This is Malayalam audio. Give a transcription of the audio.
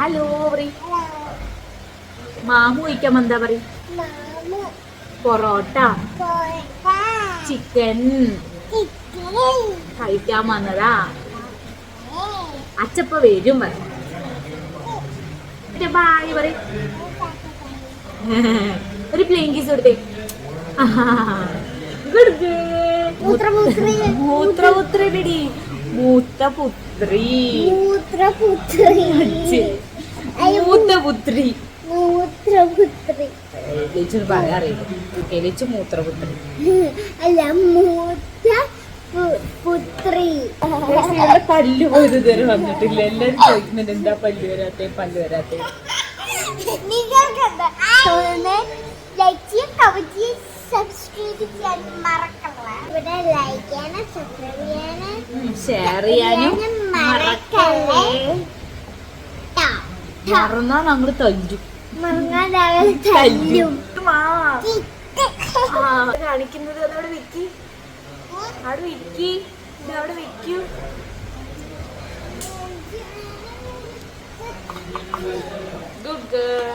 ഹലോ പറയും. മാമു കഴിക്കാൻ എന്താ പറയും? പൊറോട്ട ചിക്കൻ കഴിക്കാൻ വന്നതാ. അച്ചപ്പ വരും പറയും. ബായ് പറയും. ഒരു പ്ലെയിൻ കിസ് കൊടുത്തേ. മൂത്രപുത്രി മൂത്തപുത്രി മൂത്തപുത്രി എലിച്ചു പറയാറില്ല. എലിച്ചു മൂത്രപുത്രി അല്ല പുത്രി. പല്ല് പോയത് ഇതുവരെ വന്നിട്ടില്ല. എല്ലാരും ചോദിക്കുന്നുണ്ട് എന്താ പല്ല് വരാത്തെ പല്ല് വരാത്തെ. ഷെയർ ചെയ്യാനും മറക്കല്ലേ. മറന്നാ ഞങ്ങള് തല്ലും. കാണിക്കുന്നത് അതവിടെ വെക്കി. അവിടെ വെക്കി. അവിടെ വെക്കൂ. Good girl.